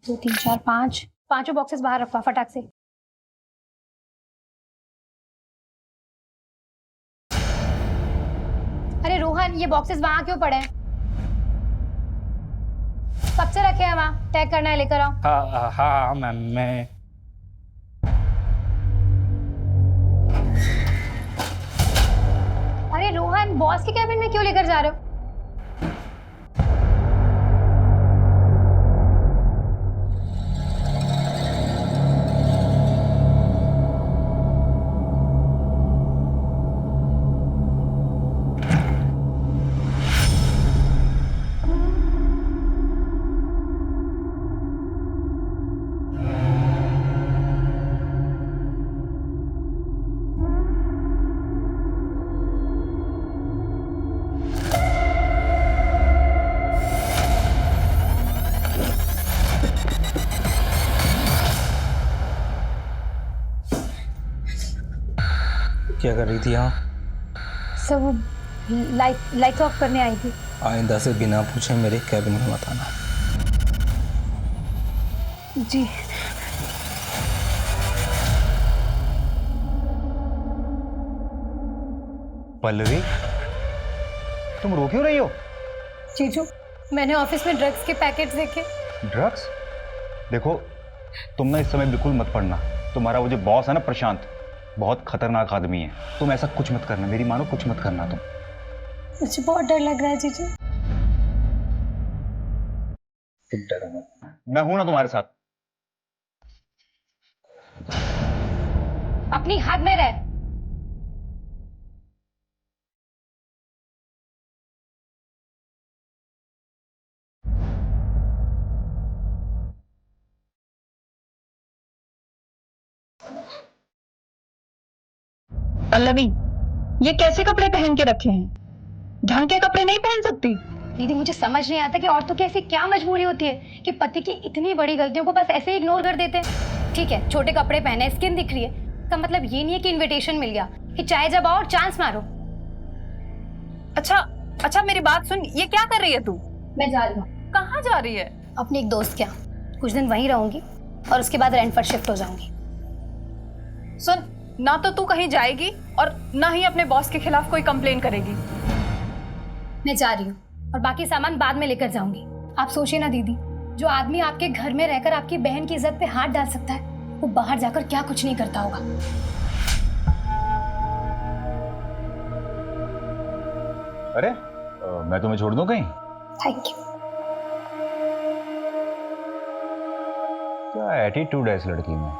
2 3 4 5 पांचों बॉक्सेस बाहर रखवा फटाक से। अरे रोहन, ये बॉक्सेस वहां क्यों पड़े हैं? कब से रखे हैं वहां? टैग करना है, लेकर आओ। हाँ हाँ मैम, मैं अरे रोहन, बॉस के कैबिन में क्यों लेकर जा रहे हो? क्या कर रही थी यहाँ? सब वो लाइट ऑफ करने आई थी। आइंदा से बिना पूछे मेरे कैबिन में मत आना। जी। पल्लवी, तुम रो क्यों रही हो? जीजू, मैंने ऑफिस में ड्रग्स के पैकेट्स देखे। ड्रग्स? देखो, तुम ना इस समय बिल्कुल मत पढ़ना। तुम्हारा वो जो बॉस है ना प्रशांत, बहुत खतरनाक आदमी है। तुम ऐसा कुछ मत करना, मेरी मानो, कुछ मत करना तुम। मुझे बहुत डर लग रहा है जीजू। तुम डरो मत, मैं हूं ना तुम्हारे साथ। अपनी हद में रह। पल्लवी, ये कैसे कपड़े पहन के रखे हैं? ढंग के कपड़े नहीं पहन सकती? दीदी, मुझे समझ नहीं आता कि औरतों की ऐसी क्या मजबूरी होती है कि पति की इतनी बड़ी गलतियों को बस ऐसे ही इग्नोर कर देते हैं। ठीक है, छोटे कपड़े पहने, स्किन दिख रही है, इसका मतलब ये नहीं है कि इनविटेशन मिल गया कि चाहे जब आओ और चांस मारो। अच्छा मेरी बात सुन, ये क्या कर रही है तू? मैं जा रही हूँ। कहाँ जा रही है? अपने एक दोस्त के यहाँ कुछ दिन वहीं रहूंगी और उसके बाद रेंट पर शिफ्ट हो जाऊंगी। सुन, ना तो तू कहीं जाएगी और ना ही अपने बॉस के खिलाफ कोई कंप्लेन करेगी। मैं जा रही हूँ और बाकी सामान बाद में लेकर जाऊंगी। आप सोचिए ना दीदी, जो आदमी आपके घर में रहकर आपकी बहन की इज्जत पे हाथ डाल सकता है, वो बाहर जाकर क्या कुछ नहीं करता होगा। अरे मैं तुम्हें छोड़ दूं कहीं? Thank you. क्या एटीट्यूड है इस लड़की में।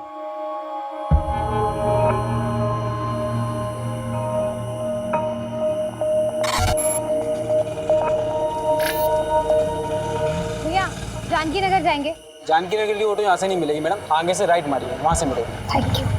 भैया, जानकी नगर जाएंगे? जानकी नगर के लिए ऑटो यहाँ से नहीं मिलेगी मैडम, आगे से राइट मारिए, वहाँ से मिलेगी। Thank you.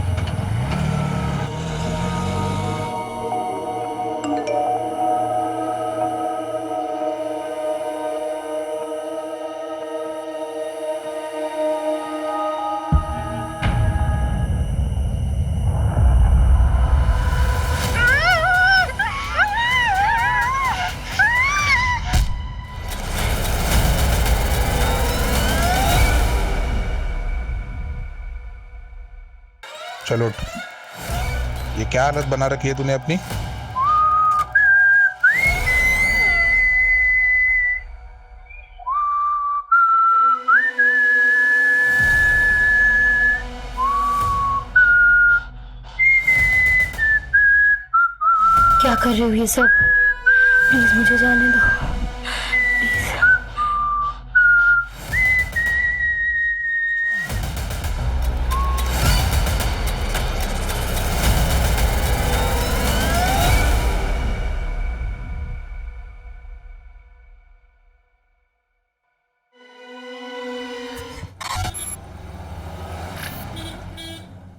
चलो, ये क्या हालत बना रखी है तूने अपनी? क्या कर रहे हो ये सब? प्लीज मुझे जाने दो, प्लीज।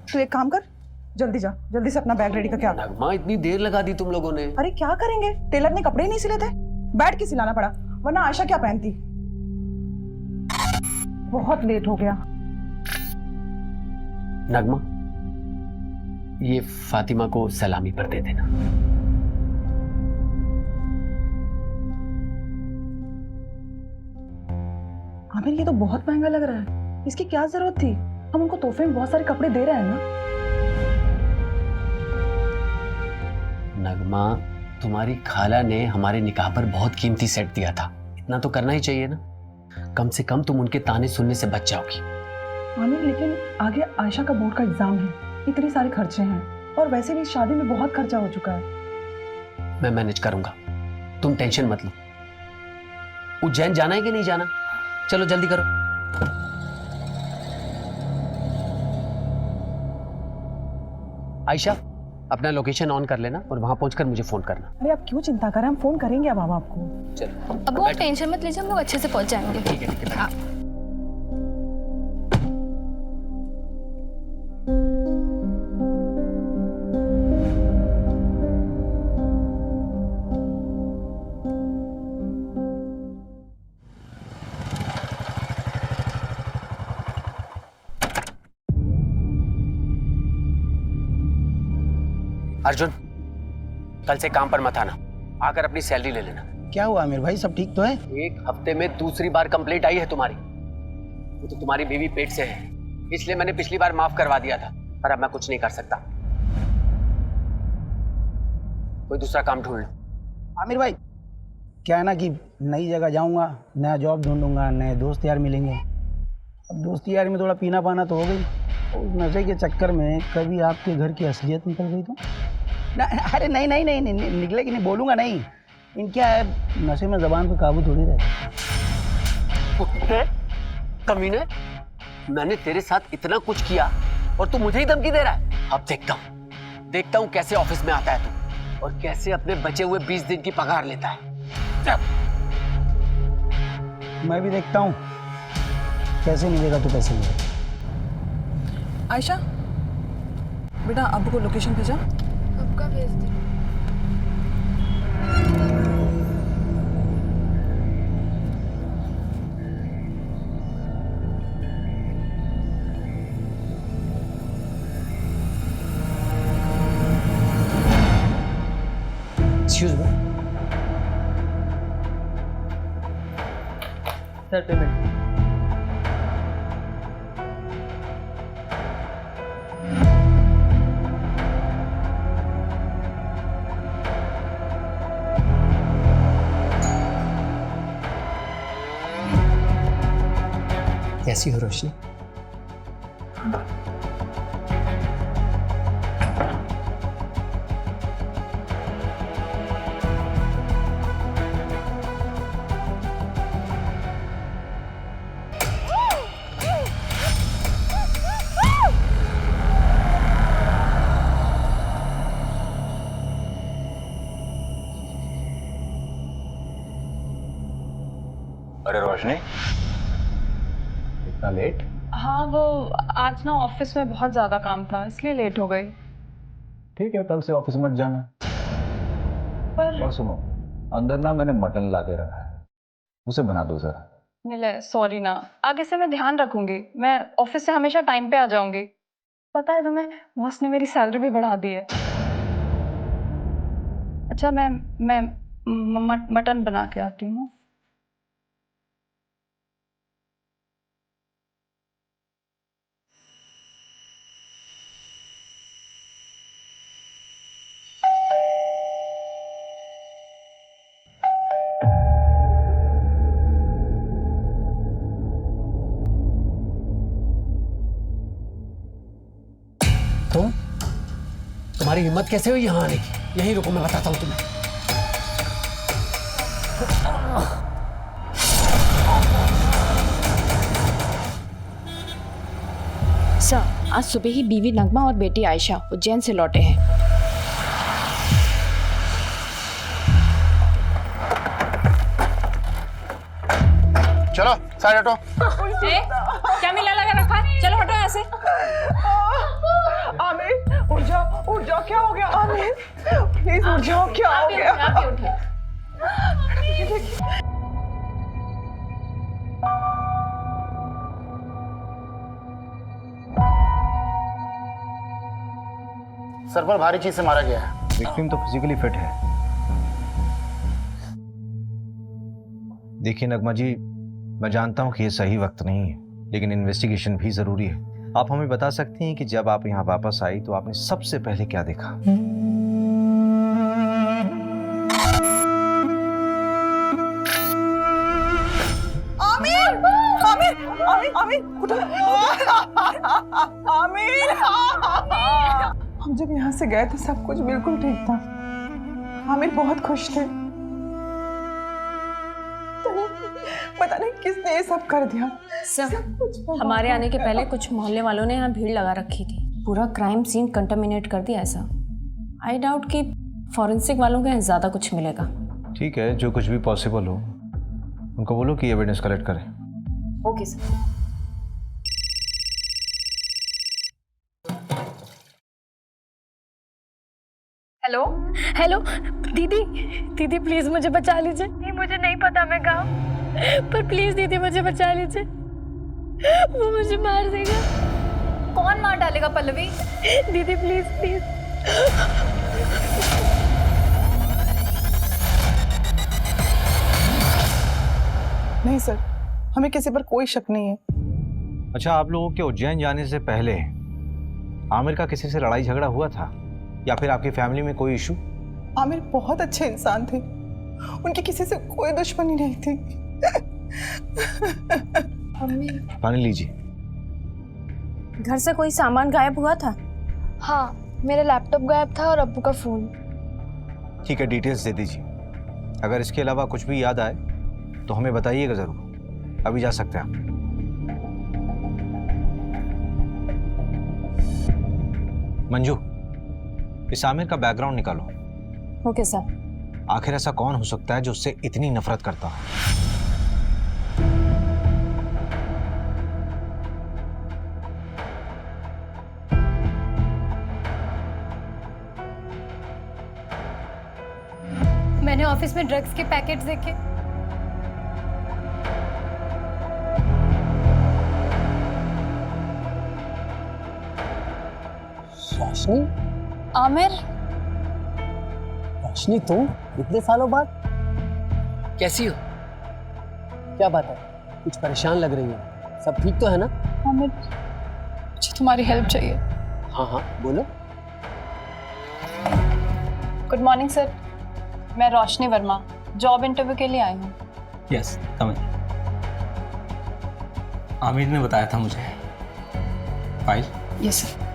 तू एक काम कर, जल्दी जा, जल्दी से अपना बैग रेडी करके आ। नगमा, इतनी देर लगा दी तुम लोगों ने। अरे क्या करेंगे, टेलर ने कपड़े ही नहीं सिले थे, बैठ के सिलाना पड़ा, वरना आयशा क्या पहनती। बहुत लेट हो गया। नगमा, ये फातिमा को सलामी पर दे देना। आमिर, ये तो बहुत महंगा लग रहा है, इसकी क्या जरूरत थी? हम उनको तोहफे में बहुत सारे कपड़े दे रहे हैं ना। नगमा, तुम्हारी खाला ने हमारे निकाह पर बहुत कीमती सेट दिया था, इतना तो करना ही चाहिए ना। कम से कम तुम उनके ताने सुनने से बच जाओगी। आमिर, लेकिन आगे आयशा का बोर्ड का एग्जाम है, इतने सारे खर्चे हैं, और वैसे भी शादी में बहुत खर्चा हो चुका है। मैं मैनेज करूंगा, तुम टेंशन मत लो। उज्जैन जाना है कि नहीं जाना? चलो जल्दी करो। आयशा, अपना लोकेशन ऑन कर लेना और वहां पहुंचकर मुझे फोन करना। अरे आप क्यों चिंता करें, हम फोन करेंगे अब आपको। चलो अब आप टेंशन मत लीजिए, हम लोग अच्छे से पहुंच जाएंगे। ठीक है, ठीक है। हाँ। अर्जुन, कल से काम पर मत आना, आकर अपनी सैलरी ले लेना। क्या हुआ आमिर भाई, सब ठीक तो है? एक हफ्ते में दूसरी बार कंप्लेंट आई है तुम्हारी। वो तो तुम्हारी बीवी पेट से है, इसलिए मैंने पिछली बार माफ करवा दिया था, पर अब मैं कुछ नहीं कर सकता। कोई दूसरा काम ढूंढ लो। आमिर भाई, क्या है ना कि नई जगह जाऊंगा, नया जॉब ढूंढूंगा, नए दोस्त यार मिलेंगे। अब दोस्ती यार में थोड़ा पीना पाना तो हो गई, उस नशे के चक्कर में कभी आपके घर की असलियत निकल गई तो ना। अरे नहीं नहीं नहीं, नहीं निकले कि नहीं, बोलूंगा नहीं। इन क्या है, नशे में जबान पे काबू थोड़ी रहता। कमीने, मैंने तेरे साथ इतना कुछ किया और तू मुझे ही धमकी दे रहा है। अब देखता हूँ कैसे ऑफिस में आता है तू, और कैसे अपने बचे हुए 20 दिन की पगार लेता है। मैं भी देखता हूँ कैसे मिलेगा तू पैसे मिलेगा। आयशा बेटा, अब्बू को लोकेशन भेजा? कब का भेज दे? Excuse me sir, payment. कैसी हो रोशनी? अरे रोशनी, इतना लेट? हाँ, वो आज ना ऑफिस में बहुत ज्यादा काम था, इसलिए लेट हो गई। ठीक है, कल से ऑफिस मत जाना। पर और सुनो, अंदर ना मैंने मटन ला के रखा है, उसे बना दो जरा। मिले, सॉरी ना, आगे से मैं ध्यान रखूंगी। मैं ऑफिस से हमेशा टाइम पे आ जाऊंगी। पता है तुम्हें, बॉस ने मेरी सैलरी भी बढ़ा दी है। अच्छा, मैं मटन बना के आती हूँ। तुम्हारी हिम्मत कैसे हुई यहाँ आने की? यहीं रुको, मैं बताता हूँ तुम्हें। सर, आज सुबह ही बीवी नगमा और बेटी आयशा उज्जैन से लौटे हैं। चलो साइड हटो। क्या मिला लगा रखा? चलो हटो यहाँ से। आमिर उठ जाओ, क्या हो गया? आमिर प्लीज उठ जाओ, क्या हो गया? सर पर भारी चीज से मारा गया है। विक्टिम तो फिजिकली फिट है। देखिए नगमा जी, मैं जानता हूं कि ये सही वक्त नहीं है, लेकिन इन्वेस्टिगेशन भी ज़रूरी है। आप हमें बता सकती हैं कि जब आप यहाँ वापस आई तो आपने सबसे पहले क्या देखा? आमिर आमिर आमिर आमिर आमिर हम जब यहाँ से गए थे सब कुछ बिल्कुल ठीक था। आमिर बहुत खुश थे। पता नहीं किसने ये सब कर दिया। सर, हमारे आने के पहले कुछ मोहल्ले वालों ने यहाँ भीड़ लगा रखी थी। पूरा क्राइम सीन कंटामिनेट कर दिया ऐसा। आई डाउट कि फॉरेंसिक वालों को यहाँ ज़्यादा कुछ मिलेगा। ठीक है, जो कुछ भी पॉसिबल हो उनको बोलो कि एविडेंस कलेक्ट करें। Okay sir. हेलो हेलो दीदी, दीदी प्लीज मुझे बचा लीजिए। नहीं, मुझे नहीं पता मैं कहाँ हूँ। पर प्लीज दीदी मुझे बचा लीजिए, वो मुझे मार देगा। कौन मार डालेगा पल्लवी? दीदी प्लीज प्लीज। नहीं सर, हमें किसी पर कोई शक नहीं है। अच्छा, आप लोगों के उज्जैन जाने से पहले आमिर का किसी से लड़ाई झगड़ा हुआ था या फिर आपकी फैमिली में कोई इशू? आमिर बहुत अच्छे इंसान थे, उनकी किसी से कोई दुश्मनी नहीं थी। पानी लीजिए। घर से कोई सामान गायब हुआ था? हाँ, मेरा लैपटॉप गायब था और अब्बू का फोन। ठीक है, डिटेल्स दे दीजिए। अगर इसके अलावा कुछ भी याद आए तो हमें बताइएगा ज़रूर। अभी जा सकते हैं आप। मंजू, इस आमिर का बैकग्राउंड निकालो। Okay sir. आखिर ऐसा कौन हो सकता है जो उससे इतनी नफरत करता हो? मैंने ऑफिस में ड्रग्स के पैकेट्स देखे। रोशनी? आमिर, रोशनी तुम इतने सालों बाद? कैसी हो? क्या बात है, कुछ परेशान लग रही हो? सब ठीक तो है ना? आमिर मुझे तुम्हारी हेल्प चाहिए। हाँ हाँ बोलो। गुड मॉर्निंग सर, मैं रोशनी वर्मा जॉब इंटरव्यू के लिए आई हूँ। यस, कम इन। आमिर ने बताया था मुझे। फाइल? Yes sir.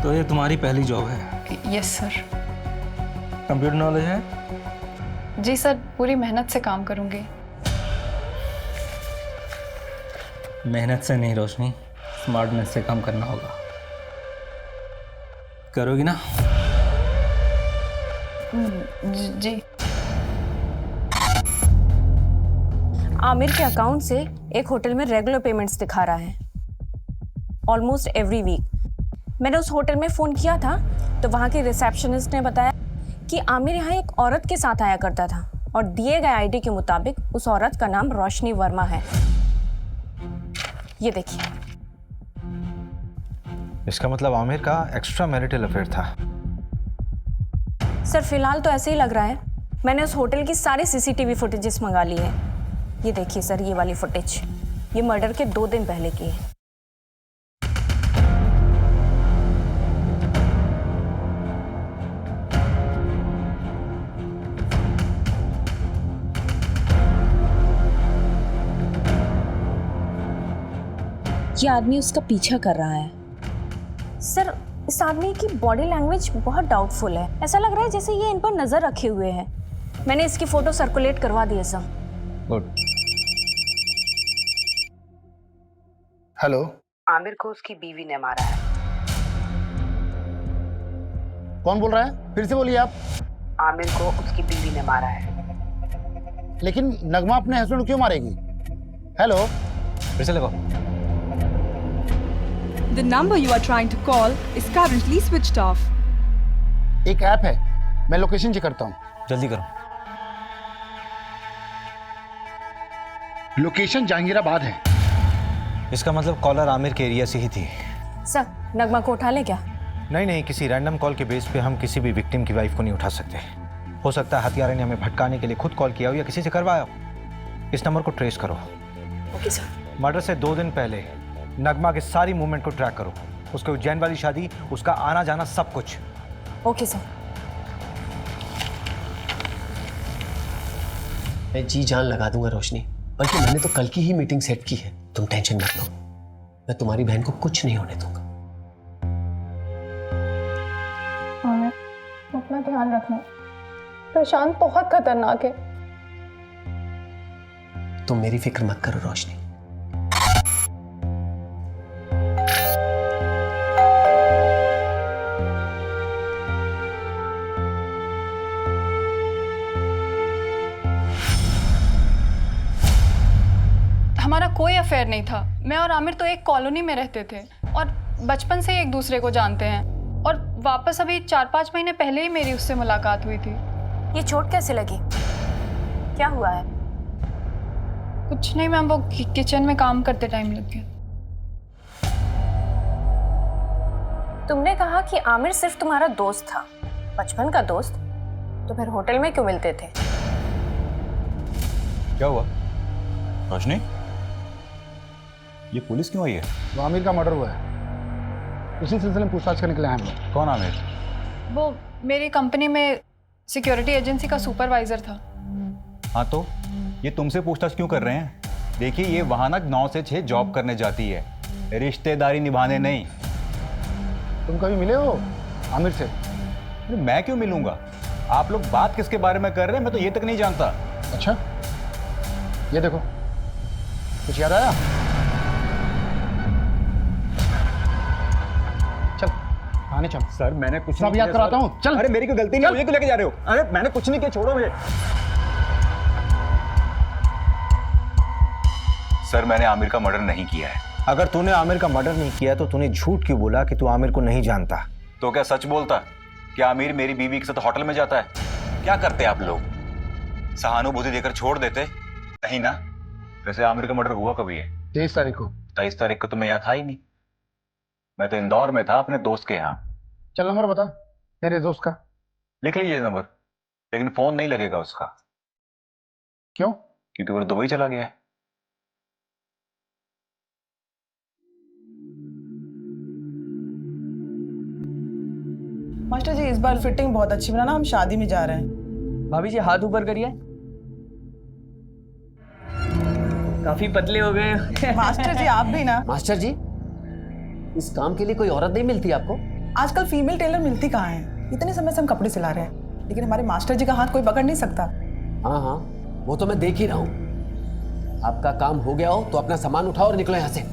तो ये तुम्हारी पहली जॉब है? Yes sir. कंप्यूटर नॉलेज है? जी सर, पूरी मेहनत से काम करूँगी। मेहनत से नहीं रोशनी, स्मार्टनेस से काम करना होगा। करोगी ना? जी। आमिर के अकाउंट से एक होटल में रेगुलर पेमेंट्स दिखा रहा है, ऑलमोस्ट एवरी वीक। मैंने उस होटल में फ़ोन किया था तो वहाँ के रिसेप्शनिस्ट ने बताया कि आमिर यहाँ एक औरत के साथ आया करता था और दिए गए आईडी के मुताबिक उस औरत का नाम रोशनी वर्मा है। ये देखिए। इसका मतलब आमिर का एक्स्ट्रा मैरिटल अफेयर था। सर, फिलहाल तो ऐसे ही लग रहा है। मैंने उस होटल की सारी सीसीटीवी फुटेजेस मंगा ली है। ये देखिए सर, ये वाली फुटेज, ये मर्डर के 2 दिन पहले की है। ये आदमी उसका पीछा कर रहा है। सर, इस आदमी की बॉडी लैंग्वेज बहुत डाउटफुल है। ऐसा लग रहा है जैसे ये इन पर नजर रखे हुए है। मैंने इसकी फोटो सर्कुलेट करवा दी है सर। गुड। हेलो। आमिर को उसकी बीवी ने मारा है। कौन बोल रहा है? फिर से बोलिए आप। आमिर को उसकी बीवी ने मारा है। लेकिन नगमा अपने हस्बैंड को क्यों मारेगी? हेलो। फिर से लगाओ। The number you are trying to call is currently switched off. एक ऐप है, मैं लोकेशन चेक करता हूँ। जल्दी करो। लोकेशन जहांगीराबाद है। इसका मतलब कॉलर आमिर के एरिया से ही थी। सर, नगमा को उठा ले क्या? नहीं, किसी रैंडम कॉल के बेस पे हम किसी भी विक्टिम की वाइफ को नहीं उठा सकते। हो सकता है हत्यारे ने हमें भटकाने के लिए खुद कॉल किया हो या किसी से करवाया हो। इस नंबर को ट्रेस करो। Okay sir. मर्डर से 2 दिन पहले नगमा की सारी मूवमेंट को ट्रैक करो, उसके उज्जैन वाली शादी, उसका आना जाना, सब कुछ। Okay sir. मैं जी जान लगा दूंगा रोशनी, बल्कि मैंने तो कल की ही मीटिंग सेट की है, तुम टेंशन मत लो। मैं तुम्हारी बहन को कुछ नहीं होने दूंगा। अपना ध्यान रखना, प्रशांत बहुत खतरनाक है। तुम मेरी फिक्र मत करो रोशनी। हमारा कोई अफेयर नहीं था। मैं और आमिर तो एक कॉलोनी में रहते थे और बचपन से ही एक दूसरे को जानते हैं। और वापस अभी 4-5 महीने पहले ही मेरी उससे मुलाकात हुई थी। ये चोट कैसे लगी? क्या हुआ है? कुछ नहीं मैम, वो किचन में काम करते टाइम लग गया। तुमने कहा कि आमिर सिर्फ तुम्हारा दोस्त था, बचपन का दोस्त, तो फिर होटल में क्यों मिलते थे? क्या हुआ रोशनी? ये पुलिस क्यों आई है? वो आमिर का मर्डर हुआ है, उसी सिलसिले में पूछताछ करने के लिए आए हम लोग। कौन आमिर? वो मेरी कंपनी में सिक्योरिटी एजेंसी का सुपरवाइजर था। हाँ तो ये तुमसे पूछताछ क्यों कर रहे हैं? देखिए ये वहां ना 9 से 6 जॉब करने जाती है, रिश्तेदारी निभाने नहीं। तुम कभी मिले हो आमिर से? अरे मैं क्यों मिलूंगा? आप लोग बात किसके बारे में कर रहे हैं, मैं तो ये तक नहीं जानता। अच्छा, ये देखो, कुछ याद आया? चल आने चल। सर मैंने कुछ सब याद कराता हूँ, चल। अरे मेरी कोई गलती नहीं, मुझे क्यों लेके जा रहे हो? अरे मैंने कुछ नहीं किया, छोड़ो मुझे। सर मैंने आमिर का मर्डर नहीं किया है। अगर तूने आमिर का मर्डर नहीं किया तो तूने झूठ क्यों बोला कि तू आमिर को नहीं जानता? तो क्या सच बोलता? क्या आमिर मेरी बीवी के साथ होटल में जाता है? क्या करते आप लोग? सहानुभूति देकर छोड़ देते? नहीं ना। वैसे आमिर का मर्डर हुआ कभी है? 23 तारीख को। 23 तारीख को तो मैं यहाँ था ही नहीं, मैं तो इंदौर में था अपने दोस्त के यहाँ। चल नंबर बता तेरे दोस्त का। लिख लीजिए नंबर, लेकिन फोन नहीं लगेगा उसका। क्यों? क्योंकि वो दुबई चला गया है। मास्टर जी इस बार फिटिंग बहुत अच्छी बनाना, हम शादी में जा रहे हैं। भाभी जी हाथ ऊपर करिए, काफी पतले हो गए। मास्टर जी आप भी ना। मास्टर जी, इस काम के लिए कोई औरत नहीं मिलती आपको? आजकल फीमेल टेलर मिलती कहाँ है? इतने समय से हम कपड़े सिला रहे हैं, लेकिन हमारे मास्टर जी का हाथ कोई पकड़ नहीं सकता। हाँ हाँ, वो तो मैं देख ही रहा हूँ। आपका काम हो गया हो तो अपना सामान उठाओ और निकलो यहाँ से।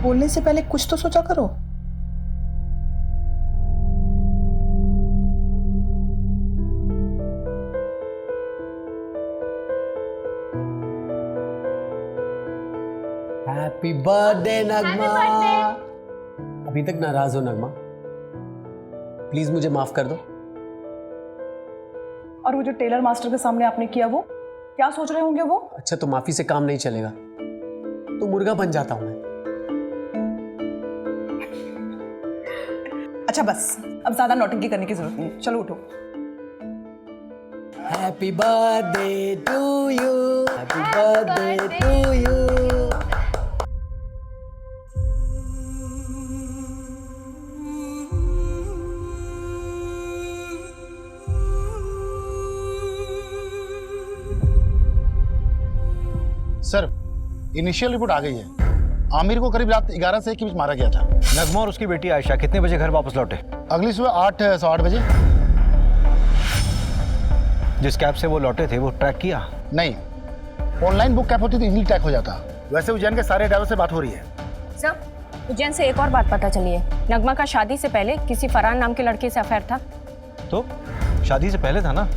बोलने से पहले कुछ तो सोचा करो। हैप्पी बर्थडे नगमा। अभी तक नाराज हो नगमा? प्लीज मुझे माफ कर दो। और वो जो टेलर मास्टर के सामने आपने किया, वो क्या सोच रहे होंगे वो? अच्छा तो माफी से काम नहीं चलेगा, तो मुर्गा बन जाता हूं मैं। अच्छा बस, अब ज्यादा नौटंकी करने की जरूरत नहीं, चलो उठो। Happy birthday to you, happy birthday to you. Sir initial report आ गई है। आमिर को करीब रात 11 से 1 के बीच मारा गया था। नगमा और उसकी बेटी आयशा कितने बजे घर वापस लौटे? अगली सुबह 8 सवा 8 बजे। जिस कैब से वो लौटे थे वो ट्रैक किया? नहीं, ऑनलाइन बुक कैब होती तो इजीली ट्रैक हो जाता। वैसे उज्जैन के सारे ड्राइवर से बात हो रही है। सर, उज्जैन से एक और बात पता चली है। नगमा का शादी से पहले किसी फरहान नाम के लड़के से अफेयर था। तो शादी से पहले था ना?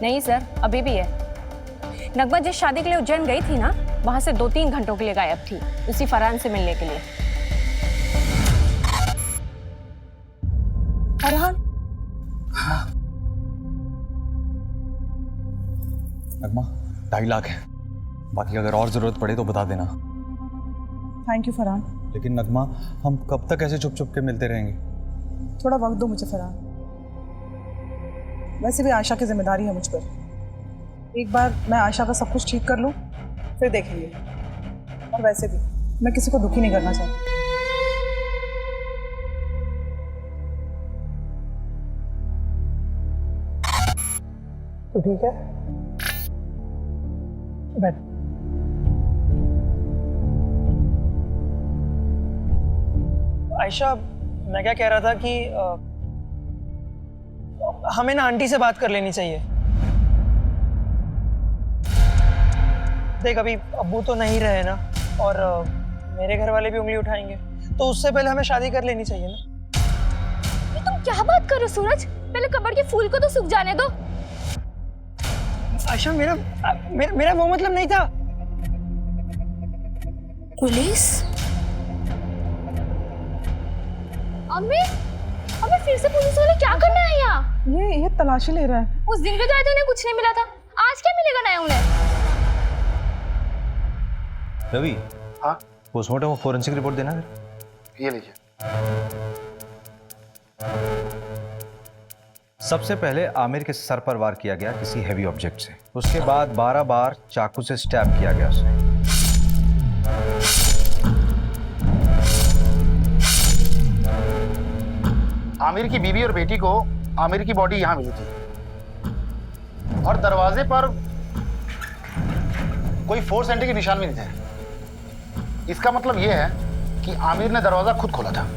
नहीं सर, अभी भी है। नगमा जिस शादी के लिए उज्जैन गई थी ना, वहां से 2-3 घंटों के लिए गायब थी, उसी फरहान से मिलने के लिए। फरहान? हाँ। नगमा 2.5 लाख है, बाकी अगर और जरूरत पड़े तो बता देना। Thank you Farhan. लेकिन नगमा हम कब तक ऐसे चुप चुप के मिलते रहेंगे? थोड़ा वक्त दो मुझे फरहान, वैसे भी आशा की जिम्मेदारी है मुझ पर। एक बार मैं आयशा का सब कुछ ठीक कर लूँ, फिर देखेंगे। और वैसे भी मैं किसी को दुखी नहीं करना चाहती। तो ठीक है, बैठ। आयशा, मैं क्या कह रहा था कि हमें ना आंटी से बात कर लेनी चाहिए। देख, अभी अब्बू तो नहीं रहे ना, और मेरे घर वाले भी उंगली उठाएंगे, तो उससे पहले हमें शादी कर लेनी चाहिए ना। ये तुम क्या बात कर रहे हो सूरज? पहले कब्र के फूल को तो सूख जाने दो। आयशा, मेरा वो मतलब नहीं था। पुलिस? अम्मी फिर से पुलिस वाले क्या करने आए यहाँ? ये तलाशी ले रहा है। उस दिन भी तो आए थे, उन्हें कुछ नहीं मिला था। आज क्या मिलेगा नया उन्हें? रवि, हाँ, पोस्टमार्टम और फोरेंसिक रिपोर्ट देना फिर। ये लीजिए। सबसे पहले आमिर के सर पर वार किया गया किसी हैवी ऑब्जेक्ट से। उसके बाद 12 बार चाकू से स्टैब किया गया उसे। आमिर की बीवी और बेटी को आमिर की बॉडी यहाँ मिली थी और दरवाजे पर कोई फोर्स एंट्री के निशान भी नहीं थे। इसका मतलब यह है कि आमिर ने दरवाजा खुद खोला था।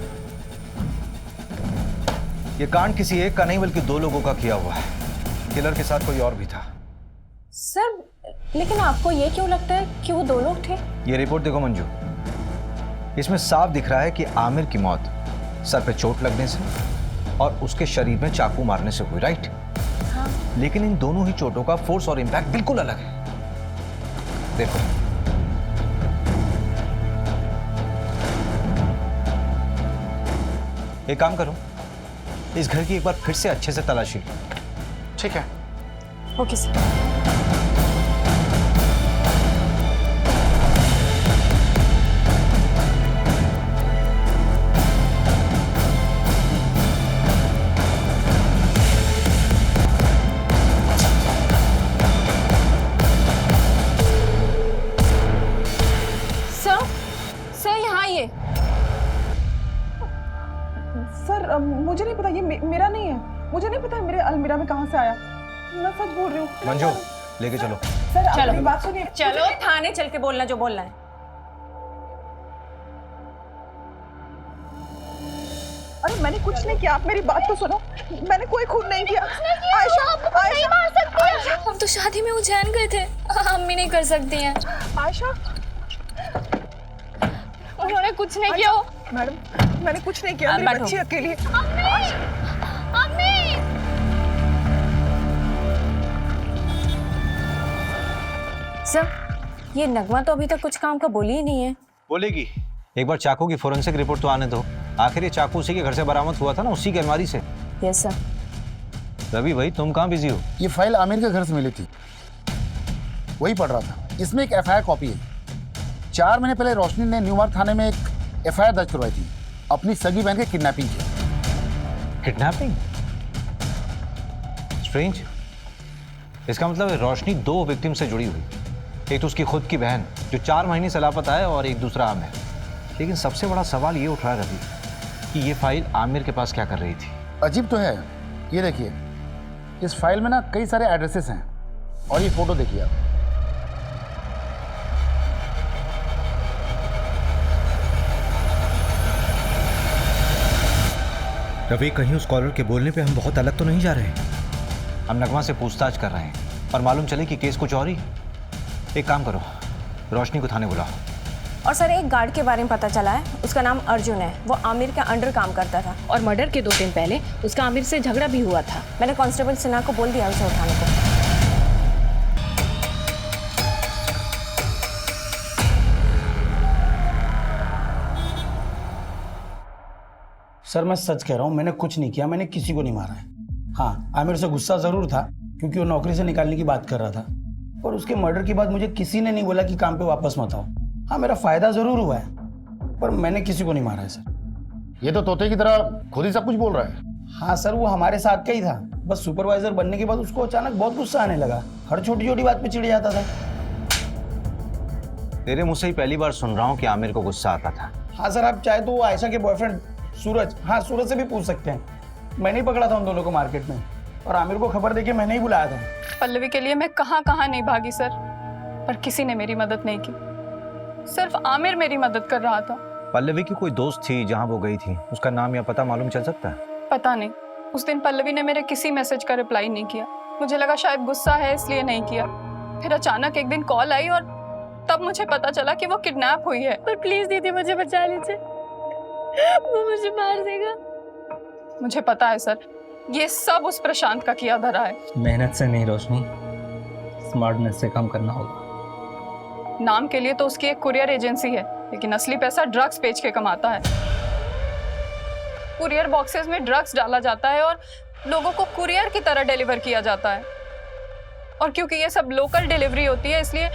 यह कांड किसी एक का नहीं बल्कि 2 लोगों का किया हुआ है। किलर के साथ कोई और भी था। सर, लेकिन आपको ये क्यों लगता है कि वो 2 लोग थे? ये रिपोर्ट देखो मंजू, इसमें साफ दिख रहा है कि आमिर की मौत सर पे चोट लगने से और उसके शरीर में चाकू मारने से हुई, राइट? हाँ। लेकिन इन दोनों ही चोटों का फोर्स और इंपैक्ट बिल्कुल अलग है। देखो, एक काम करो, इस घर की एक बार फिर से अच्छे से तलाशी लो। ठीक है। Okay sir. सर, मुझे नहीं पता, ये मेरा नहीं है। मुझे नहीं पता मेरे अलमीरा में कहाँ से आया। मैं सच बोल रही हूँ। मंजू, लेके चलो। सर, आप चलो। मेरी बात सुनिए। चलो थाने चल के बोलना जो बोलना है। अरे मैंने कुछ नहीं किया, आप मेरी बात तो सुनो। मैंने कोई खून नहीं किया। आयशा, नहीं मार सकती है। हम तो शादी में उज्जैन गए थे, अम्मी नहीं कर सकती हैं। आयशा, उन्होंने कुछ नहीं किया। मैडम, मैंने कुछ नहीं किया। मेरी बच्ची अकेली है। अम्मी! सर, ये नगमा तो अभी तक कुछ काम का बोली ही नहीं है। बोलेगी। एक बार चाकू की फोरेंसिक रिपोर्ट तो आने दो। आखिर ये चाकू उसी के घर से बरामद हुआ था ना, उसी की अलमारी से। Yes sir. रवि भाई, तुम कहाँ बिजी हो? ये फाइल आमिर के घर से मिली थी, वही पढ़ रहा था। इसमें एक एफआईआर कॉपी है। 4 महीने पहले रोशनी ने न्यूमार्ग थाने में एक एफआईआर दर्ज करवाई थी अपनी सगी बहन के किडनैपिंग की। किडनैपिंग? स्ट्रेंज। इसका मतलब है रोशनी 2 विक्टिम से जुड़ी हुई। एक तो उसकी खुद की बहन जो 4 महीने से लापता है, और एक दूसरा आमिर। लेकिन सबसे बड़ा सवाल ये उठ रहा है रवि कि ये फाइल आमिर के पास क्या कर रही थी? अजीब तो है। ये देखिए, इस फाइल में ना कई सारे एड्रेसेस हैं, और ये फोटो देखिए आप। रवि, कहीं उस कॉलर के बोलने पे हम बहुत अलग तो नहीं जा रहे? हम नगमा से पूछताछ कर रहे हैं और मालूम चले कि केस कुछ और ही। एक काम करो, रोशनी को थाने बुलाओ। और सर, एक गार्ड के बारे में पता चला है। उसका नाम अर्जुन है। वो आमिर के अंडर काम करता था और मर्डर के 2 दिन पहले उसका आमिर से झगड़ा भी हुआ था। मैंने कांस्टेबल सिन्हा को बोल दिया उसे उठाने को। सर, मैं सच कह रहा हूँ, मैंने कुछ नहीं किया। मैंने किसी को नहीं मारा है। हाँ, आमिर से गुस्सा जरूर था क्योंकि वो नौकरी से निकालने की बात कर रहा था, और उसके मर्डर के बाद मुझे किसी ने नहीं बोला कि काम पे वापस मत आओ। हाँ, मेरा फायदा जरूर हुआ है, पर मैंने किसी को नहीं मारा है सर। ये तो तोते की तरह खुद ही सब कुछ बोल रहा है। हाँ सर, वो हमारे साथ का ही था, बस सुपरवाइजर बनने के बाद उसको अचानक बहुत गुस्सा आने लगा, हर छोटी छोटी बात पे चिढ़ जाता था। तेरे मुंह से ही पहली बार सुन रहा हूँ कि आमिर को गुस्सा आता था। हाँ सर, आप चाहे तो वो आयशा के बॉयफ्रेंड सूरज, हाँ सूरज से भी पूछ सकते हैं। मैंने ही पकड़ा था उन दोनों को मार्केट में, और आमिर को खबर देके मैंने ही बुलाया था। पल्लवी के लिए मैं कहाँ कहाँ नहीं भागी सर, पर किसी ने मेरी मदद नहीं की। सिर्फ आमिर मेरी मदद कर रहा था। पल्लवी की कोई दोस्त थी जहाँ वो गई थी, उसका नाम या पता मालूम चल सकता है? पता नहीं, उस दिन पल्लवी ने मेरे किसी मैसेज का रिप्लाई नहीं किया। मुझे लगा शायद गुस्सा है इसलिए नहीं किया। फिर अचानक एक दिन कॉल आई और तब मुझे पता चला कि वो किडनैप हुई है। पर प्लीज दीदी मुझे बचा लीजिए, वो मुझे मार देगा। मुझे पता है सर, ये सब उस प्रशांत का किया धरा है। मेहनत से नहीं रोशनी, स्मार्टनेस से काम करना होगा। नाम के लिए तो उसकी एक कुरियर एजेंसी है, लेकिन असली पैसा ड्रग्स बेच के कमाता है। कुरियर बॉक्सेस में ड्रग्स डाला जाता है और लोगों को कुरियर की तरह डिलीवर किया जाता है। और क्योंकि ये सब लोकल डिलीवरी होती है, इसलिए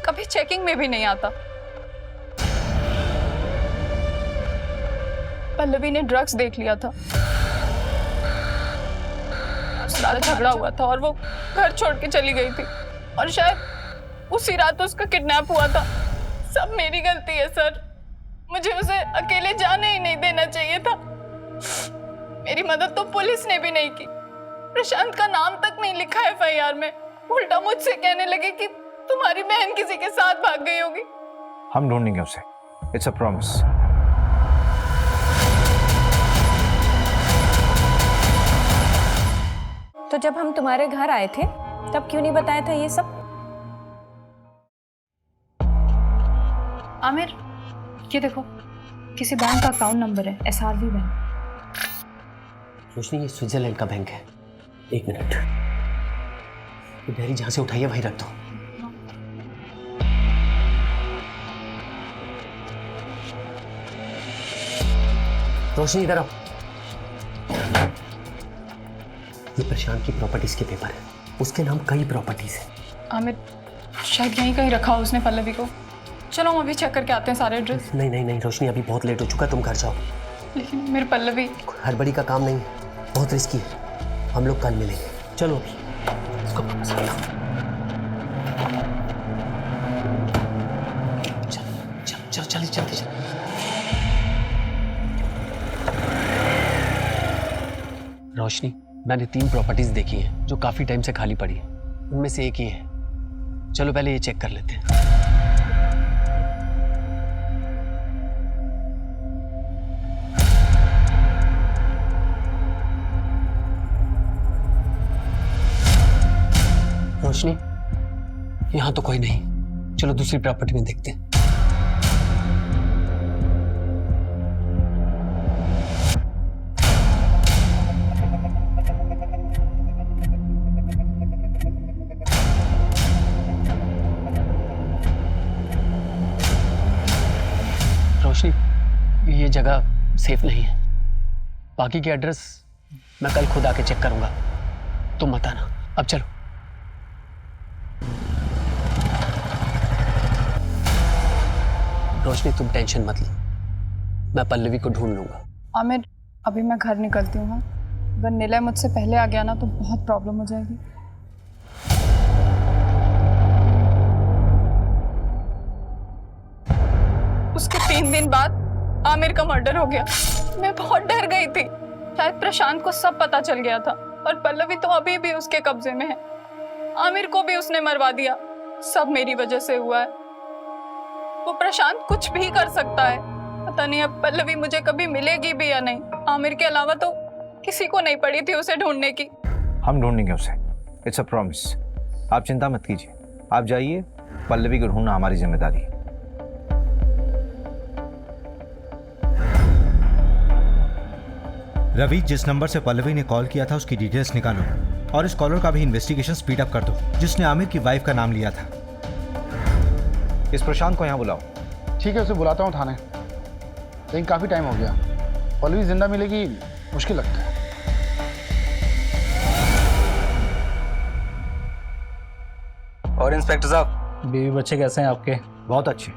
कभी चेकिंग में भी नहीं आता। पल्लवी ने ड्रग्स देख लिया था, उसका झगड़ा हुआ था और वो घर छोड़ के चली गई थी, और शायद उसी रात उसका किडनैप हुआ था। सब मेरी गलती है सर, मुझे उसे अकेले जाने ही नहीं देना चाहिए था। मेरी मदद तो पुलिस ने भी नहीं की, प्रशांत का नाम तक नहीं लिखा एफआईआर में। उल्टा मुझसे कहने लगे कि तुम्हारी बहन किसी के साथ भाग गई होगी। हम ढूंढेंगे उसे, इट्स अ प्रॉमिस। तो जब हम तुम्हारे घर आए थे तब क्यों नहीं बताया था ये सब? आमिर, ये देखो, किसी बैंक का अकाउंट नंबर है, SRV बैंक। रोशनी, ये स्विट्जरलैंड का बैंक है। एक मिनट, ये डायरी जहां से उठाई है वहीं रख दो। रोशनी इधर आओ। ये प्रशांत की प्रॉपर्टीज के पेपर है, उसके नाम कई प्रॉपर्टीज है। आमिर, शायद यहीं कहीं रखा उसने पल्लवी को। चलो हम अभी चेक करके आते हैं सारे एड्रेस। नहीं नहीं नहीं रोशनी, अभी बहुत लेट हो चुका, तुम घर जाओ। लेकिन मेरी पल्लवी। हड़बड़ी का काम नहीं है, बहुत रिस्की है। हम लोग कल मिलेंगे, चलो अभी इसको वापस रख दो। चल जल्दी जल्दी चल। रोशनी, मैंने 3 प्रॉपर्टीज देखी हैं जो काफी टाइम से खाली पड़ी है, उनमें से एक ही है। चलो पहले ये चेक कर लेते हैं। रोशनी, यहां तो कोई नहीं, चलो दूसरी प्रॉपर्टी में देखते हैं। रोशनी, ये जगह सेफ नहीं है। बाकी के एड्रेस मैं कल खुद आके चेक करूंगा, तुम मत आना। अब चलो। रोशनी, तुम टेंशन मत लो, मैं पल्लवी को ढूंढ लूंगा। आमिर, अभी मैं घर निकलती हूँ। अगर निलय मुझसे पहले आ गया ना तो बहुत प्रॉब्लम हो जाएगी। उसके 3 दिन बाद आमिर का मर्डर हो गया। मैं बहुत डर गई थी, शायद प्रशांत को सब पता चल गया था, और पल्लवी तो अभी भी उसके कब्जे में है। आमिर को भी उसने मरवा दिया। सब मेरी वजह से हुआ है। वो प्रशांत कुछ भी कर सकता है। पता नहीं अब पल्लवी मुझे कभी मिलेगी भी या नहीं। आमिर के अलावा तो किसी को नहीं पड़ी थी उसे ढूंढने की। हम ढूंढेंगे उसे, इट्स अ प्रॉमिस। आप चिंता मत कीजिए, आप जाइए, पल्लवी को ढूंढना हमारी जिम्मेदारी है। रवि, जिस नंबर से पल्लवी ने कॉल किया था उसकी डिटेल्स निकालो, और इस कॉलर का भी इन्वेस्टिगेशन स्पीड अप कर दो, जिसने आमिर की वाइफ का नाम लिया था। इस प्रशांत को यहाँ बुलाओ। ठीक है, उसे बुलाता हूँ थाने, लेकिन काफ़ी टाइम हो गया। पल्लवी जिंदा मिलेगी मुश्किल लगता है। और इंस्पेक्टर साहब, बीवी बच्चे कैसे हैं आपके? बहुत अच्छे।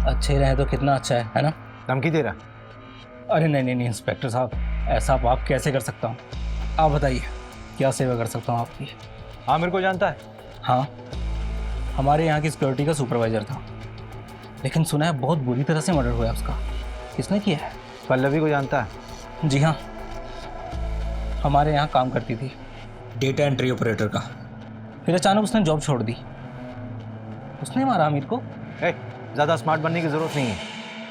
अच्छे रहे तो कितना अच्छा है ना? धमकी दे रहा? अरे नहीं नहीं नहीं इंस्पेक्टर साहब, ऐसा आप कैसे कर सकता हूँ? आप बताइए क्या सेवा कर सकता हूँ आपकी? आमिर को जानता है? हाँ, हमारे यहाँ की सिक्योरिटी का सुपरवाइजर था, लेकिन सुना है बहुत बुरी तरह से मर्डर हुआ है उसका। किसने किया है? पल्लवी को जानता है? जी हाँ, हमारे यहाँ काम करती थी, डेटा एंट्री ऑपरेटर का। फिर अचानक उसने जॉब छोड़ दी। उसने मारा आमिर को। ज़्यादा स्मार्ट बनने की ज़रूरत नहीं है,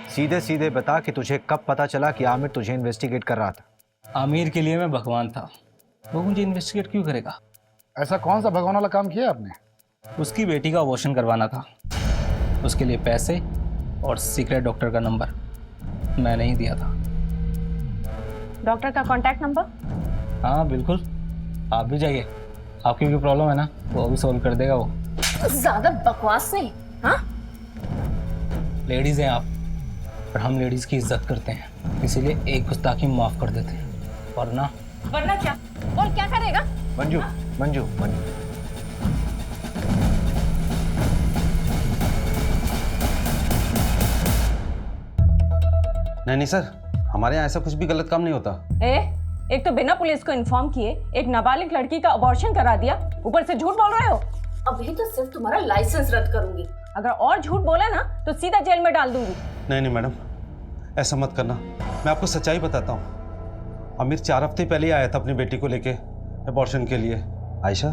सीधे सीधे बता कि तुझे कब पता चला कि आमिर तुझे इन्वेस्टिगेट कर रहा था। आमिर के लिए मैं भगवान था, वो मुझे इन्वेस्टिगेट क्यों करेगा? ऐसा कौन सा भगवान वाला काम किया आपने? उसकी बेटी का अबॉर्शन करवाना था, उसके लिए पैसे और सीक्रेट डॉक्टर का नंबर मैंने ही दिया था। डॉक्टर का कॉन्टैक्ट नंबर? हाँ बिल्कुल, आप भी जाइए, आपकी भी प्रॉब्लम है ना, वो भी सॉल्व कर देगा वो। ज्यादा बकवास नहीं। हाँ, लेडीज हैं आप, पर हम लेडीज की इज्जत करते हैं, इसीलिए एक गुस्ताखी माफ कर देते हैं, वरना क्या? बोल, क्या करेगा? मंजू, मंजू, मंजू, नहीं सर, हमारे यहाँ ऐसा कुछ भी गलत काम नहीं होता। एक तो बिना पुलिस को इन्फॉर्म किए एक नाबालिग लड़की का अबॉर्शन करा दिया, ऊपर से झूठ बोल रहे हो। अभी तो सिर्फ तुम्हारा लाइसेंस रद्द करूंगी, अगर और झूठ बोला ना तो सीधा जेल में डाल दूंगी। नहीं मैडम, ऐसा मत करना, मैं आपको सच्चाई बताता हूँ। आमिर 4 हफ्ते पहले आया था अपनी बेटी को लेके अबॉर्शन के लिए। आयशा,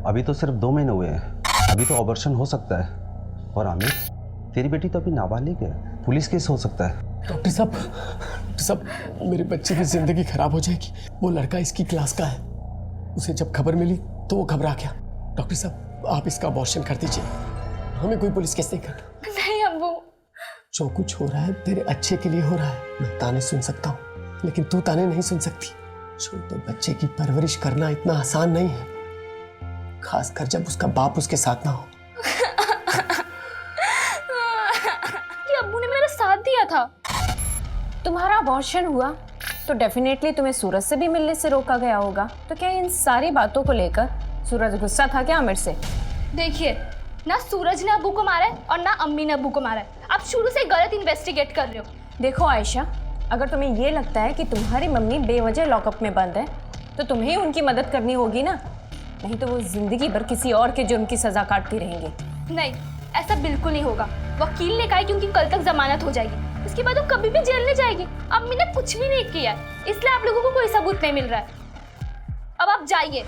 अभी तो सिर्फ 2 महीने हुए हैं, अभी तो अबॉर्शन हो सकता है। और आमिर, तेरी बेटी तो अभी नाबालिग है, पुलिस केस हो सकता है। डॉक्टर साहब, मेरे बच्चे की जिंदगी खराब हो जाएगी। वो लड़का इसकी क्लास का है, उसे जब खबर मिली तो वो घबरा गया। डॉक्टर साहब, आप इसका अबॉर्शन कर दीजिए, हमें कोई पुलिस केस नहीं करना। नहीं अब्बू, जो कुछ हो रहा है तेरे अच्छे के लिए हो रहा है। मैं ताने सुन सकता हूँ, लेकिन तू ताने नहीं सुन सकती। छोटे बच्चे की परवरिश करना इतना आसान नहीं है, खासकर जब उसका बाप उसके साथ ना हो। अब्बू ने मेरा साथ दिया था। तुम्हारा अबॉर्शन हुआ तो डेफिनेटली तुम्हें सूरज से भी मिलने से रोका गया होगा, तो क्या इन सारी बातों को लेकर सूरज गुस्सा था क्या आमिर से? देखिए, ना सूरज ने अब्बू को मारा है और ना अम्मी ने अब्बू को मारा है। आप शुरू से गलत इन्वेस्टिगेट कर रहे हो। देखो आयशा, अगर तुम्हें ये लगता है कि तुम्हारी मम्मी बेवजह लॉकअप में बंद है तो तुम्हें उनकी मदद करनी होगी ना, नहीं तो वो जिंदगी भर किसी और के जुर्म की सजा काटती रहेंगी। नहीं, ऐसा बिल्कुल नहीं होगा। वकील ने कहा है क्योंकि कल तक जमानत हो जाएगी, उसके बाद वो कभी भी जेल नहीं जाएगी। अम्मी ने कुछ भी नहीं किया है, इसलिए आप लोगों को कोई सबूत नहीं मिल रहा है। अब आप जाइए।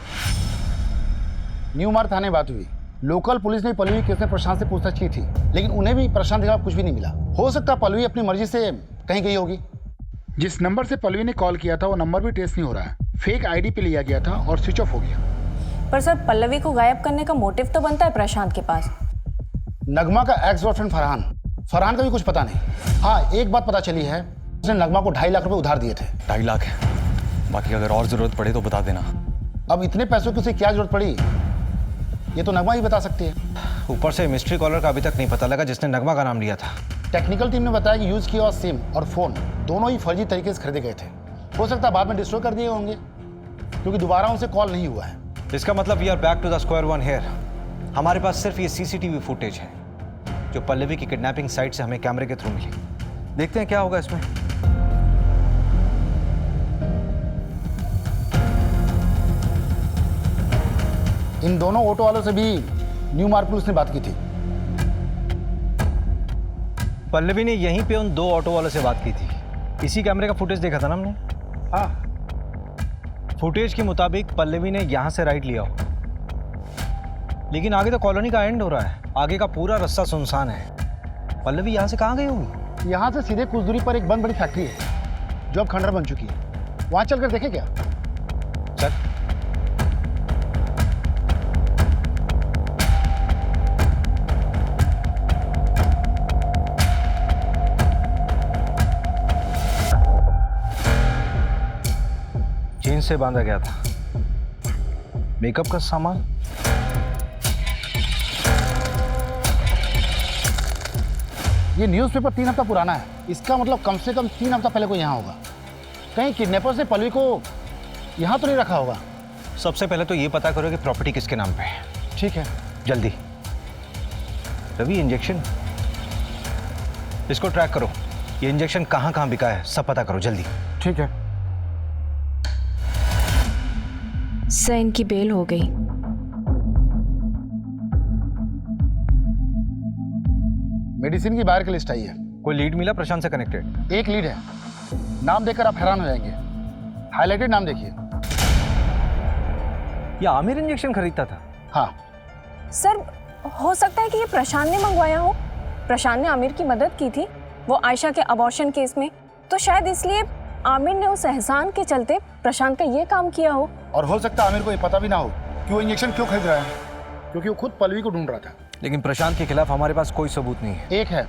न्यू मार्ग थाने बात हुई, लोकल पुलिस ने पल्लवी केस में प्रशांत से पूछताछ की थी, लेकिन उन्हें भी प्रशांत के खिलाफ कुछ भी नहीं मिला। हो सकता है पल्लवी अपनी मर्जी से कहीं गई होगी। जिस नंबर से पल्लवी ने कॉल किया था वो नंबर भी ट्रेस नहीं हो रहा है, फेक आईडी पे लिया गया था और स्विच ऑफ हो गया। पर सर, पल्लवी को गायब करने का मोटिव तो बनता है प्रशांत के पास। नगमा का एक्स बॉयफ्रेंड फरहान का भी कुछ पता नहीं। हाँ, एक बात पता चली है, उसने नगमा को 2.5 लाख रुपए उधार दिए थे। 2.5 लाख है, बाकी अगर और जरूरत पड़े तो बता देना। अब इतने पैसों की उसे क्या जरूरत पड़ी, ये तो नगमा ही बता सकती है। ऊपर से मिस्ट्री कॉलर का अभी तक नहीं पता लगा जिसने नगमा का नाम लिया था। टेक्निकल टीम ने बताया कि यूज किया हुआ सिम और फोन दोनों ही फर्जी तरीके से खरीदे गए थे। हो सकता है बाद में डिस्ट्रॉय कर दिए होंगे, क्योंकि दोबारा उनसे कॉल नहीं हुआ है। इसका मतलब we are back to the square one here. हमारे पास सिर्फ ये सीसीटीवी फुटेज है जो पल्लवी की किडनैपिंग साइट से हमें कैमरे के थ्रू मिली। देखते हैं क्या होगा इसमें। इन दोनों ऑटो वालों से भी न्यू मार्ग पुलिस ने बात की थी। पल्लवी ने यहीं पे उन 2 ऑटो वालों से बात की थी। इसी कैमरे का फुटेज देखा था ना हमने। हाँ, फुटेज के मुताबिक पल्लवी ने यहाँ से राइट लिया हो, लेकिन आगे तो कॉलोनी का एंड हो रहा है, आगे का पूरा रास्ता सुनसान है। पल्लवी यहाँ से कहाँ गई होगी? यहाँ से सीधे कुछ दूरी पर एक बंद बड़ी फैक्ट्री है जो अब खंडर बन चुकी है, वहाँ चलकर देखें क्या? चल। चेन से बांधा गया था, मेकअप का सामान। ये न्यूज़पेपर 3 हफ्ता पुराना है, इसका मतलब कम से कम 3 हफ्ता पहले कोई यहाँ होगा। कहीं किडनैपर्स ने पल्लवी को यहाँ तो नहीं रखा होगा। सबसे पहले तो ये पता करो कि प्रॉपर्टी किसके नाम पे है। ठीक है, जल्दी। रवि, इंजेक्शन, इसको ट्रैक करो, ये इंजेक्शन कहाँ कहाँ बिका है सब पता करो जल्दी। ठीक है। सर इनकी बेल हो गई। मेडिसिन की बाहर की लिस्ट आई है। कोई लीड मिला प्रशांत से कनेक्टेड? एक लीड है, नाम देखकर आप हैरान हो जाएंगे। हाईलाइटेड नाम देखिए। ये आमिर इंजेक्शन खरीदता था? हाँ सर हो सकता है कि ये प्रशांत ने मंगवाया हो। प्रशांत ने आमिर की मदद की थी वो आयशा के अबॉर्शन केस में, तो शायद इसलिए आमिर ने उस एहसान के चलते प्रशांत का ये काम किया हो। और हो सकता है आमिर को ये पता भी ना हो कि वो इंजेक्शन क्यों खरीद रहा है, क्योंकि वो खुद पल्लवी को ढूंढ रहा था। लेकिन प्रशांत के खिलाफ हमारे पास कोई सबूत नहीं है। एक है,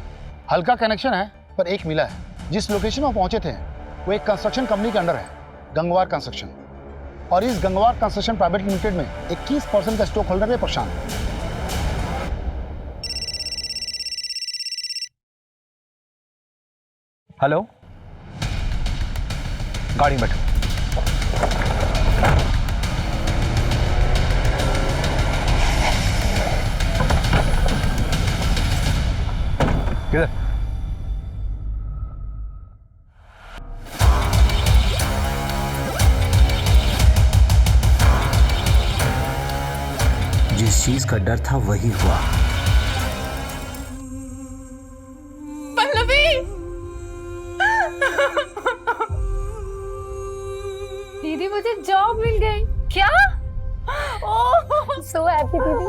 हल्का कनेक्शन है, पर एक मिला है। जिस लोकेशन में पहुंचे थे वो एक कंस्ट्रक्शन कंपनी के अंडर है, गंगवार कंस्ट्रक्शन। और इस गंगवार कंस्ट्रक्शन प्राइवेट लिमिटेड में 21% का स्टॉक होल्डर है प्रशांत। हेलो, गाड़ी में बैठो। किधर? जिस चीज का डर था वही हुआ। पल्लवी! दीदी मुझे जॉब मिल गई। क्या? ओह सो हैप्पी दीदी।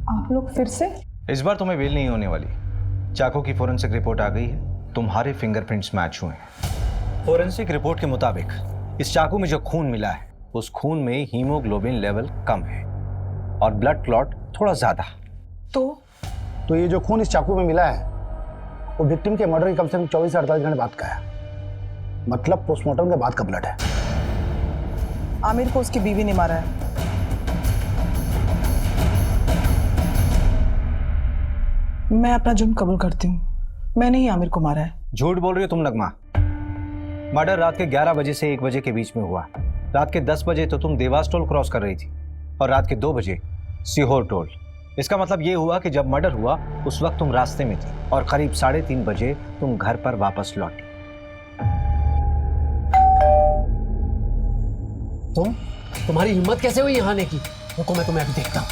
आप लोग फिर से? इस बार तुम्हें बेल नहीं होने वाली। चाकू की फोरेंसिक रिपोर्ट आ गई है, तुम्हारे फिंगरप्रिंट्स मैच हुए हैं। फोरेंसिक रिपोर्ट के मुताबिक इस चाकू में जो खून मिला है उस खून में हीमोग्लोबिन लेवल कम है और ब्लड क्लॉट थोड़ा ज्यादा। तो ये जो खून इस चाकू में मिला है वो विक्टिम के मर्डर के कम से कम 24 से 48 घंटे बाद का है। मतलब पोस्टमार्टम के बाद का ब्लड है। आमिर को उसकी बीवी ने मारा है। मैं अपना जुर्म कबूल करती हूँ, मैंने ही आमिर को मारा है। झूठ बोल रही हो तुम नगमा। मर्डर रात के 11 बजे से 1 बजे के बीच में हुआ। रात के 10 बजे तो तुम देवास टोल क्रॉस कर रही थी और रात के 2 बजे सीहोर टोल। इसका मतलब ये हुआ कि जब मर्डर हुआ उस वक्त तुम रास्ते में थी और करीब 3:30 बजे तुम घर पर वापस लौटी। तुम्हारी हिम्मत कैसे हुई यहाँ आने की? रुको मैं तुम्हें अभी देखता हूँ।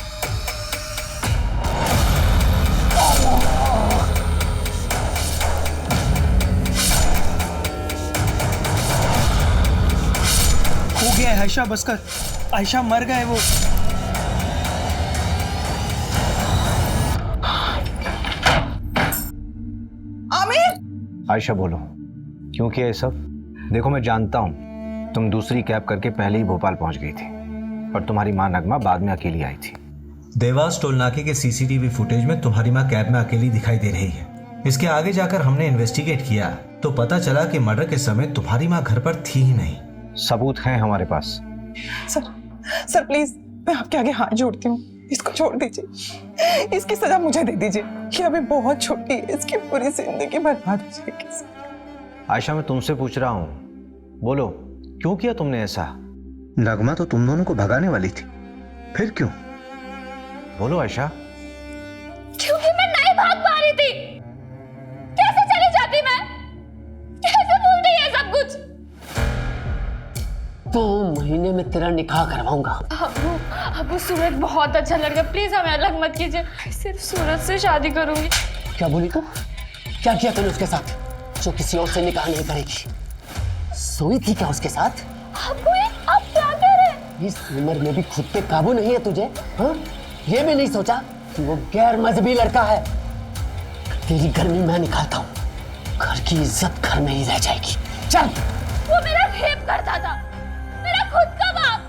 हो गया है आयशा, बस कर। आयशा मर गए वो। आमिर! आयशा बोलो, क्यों किया ये सब? देखो मैं जानता हूँ तुम दूसरी कैब करके पहले ही भोपाल पहुंच गई थी और तुम्हारी माँ नगमा बाद में अकेली आई थी। देवास टोल नाके के सीसीटीवी फुटेज में तुम्हारी माँ कैब में अकेली दिखाई दे रही है। इसके आगे जाकर हमने इन्वेस्टिगेट किया तो पता चला कि मर्डर के समय तुम्हारी माँ घर पर थी ही नहीं। सबूत हैं हमारे पास। सर प्लीज, मैं आपके आगे हाथ जोड़ती हूँ, इसको छोड़ दीजिए। इसकी सजा मुझे दे दीजिए। ये अभी बहुत छोटी है, इसकी पूरी जिंदगी बर्बाद हो जाएगी। आयशा मैं तुमसे पूछ रहा हूँ, बोलो क्यों किया तुमने ऐसा? नगमा तो तुम दोनों को भगाने वाली थी, फिर क्यों? बोलो आयशा। क्योंकि मैं नहीं भाग पा रही थी। कैसे चली जाती मैं? कैसे भूलती है सब कुछ? 2 महीने में तेरा निकाह करवाऊंगा। अबू सूरज बहुत अच्छा लड़का, प्लीज हमें अलग मत कीजिए। सिर्फ सूरज से शादी करूंगी। क्या बोली तू? क्या किया तूने उसके साथ जो किसी और से निकाह नहीं करेगी? सोई थी क्या उसके साथ? आप क्या कह रहे हैं? इस उम्र में भी खुद पे काबू नहीं है तुझे? हाँ? ये भी नहीं सोचा कि वो गैर मजहबी लड़का है? तेरी गर्मी मैं निकालता हूँ, घर की इज्जत घर में ही रह जाएगी। चल। वो मेरा रेप करता था, मेरा खुद का बाप।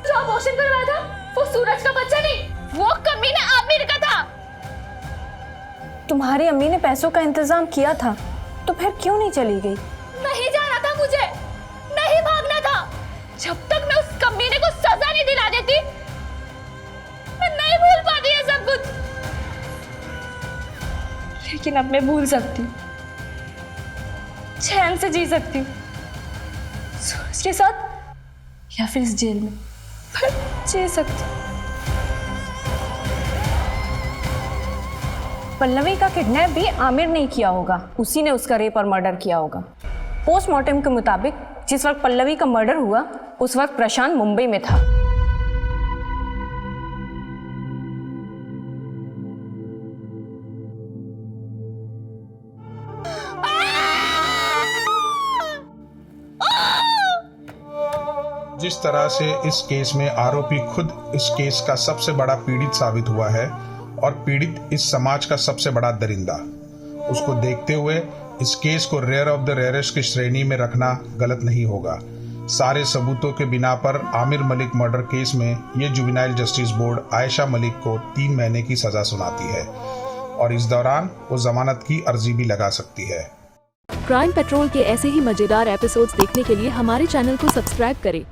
जो अबॉर्शन करवाया था वो सूरज का बच्चा नहीं, वो कमीना आमिर का था। तुम्हारी अम्मी ने पैसों का इंतजाम किया था तो फिर क्यों नहीं चली गई? नहीं जाना था मुझे, नहीं भागना था। जब तक मैं उस कमीने को सजा नहीं दिला देती मैं नहीं भूल पाती है सब कुछ। लेकिन अब मैं भूल सकती हूँ, चैन से जी सकती हूँ, सूरज के साथ या फिर इस जेल में, पर जी सकती हूँ। पल्लवी का किडनैप भी आमिर ने किया होगा, उसी ने उसका रेप और मर्डर किया होगा। पोस्टमार्टम के मुताबिक जिस वक्त पल्लवी का मर्डर हुआ उस वक्त प्रशांत मुंबई में था। जिस तरह से इस केस में आरोपी खुद इस केस का सबसे बड़ा पीड़ित साबित हुआ है और पीड़ित इस समाज का सबसे बड़ा दरिंदा, उसको देखते हुए इस केस को रेयर ऑफ द रेयरेस्ट की श्रेणी में रखना गलत नहीं होगा। सारे सबूतों के बिना पर आमिर मलिक मर्डर केस में ये juvenile justice board Ayesha Malik को 3 महीने की सजा सुनाती है और इस दौरान वो जमानत की अर्जी भी लगा सकती है। क्राइम पेट्रोल के ऐसे ही मजेदार एपिसोड्स देखने के लिए हमारे चैनल को सब्सक्राइब करें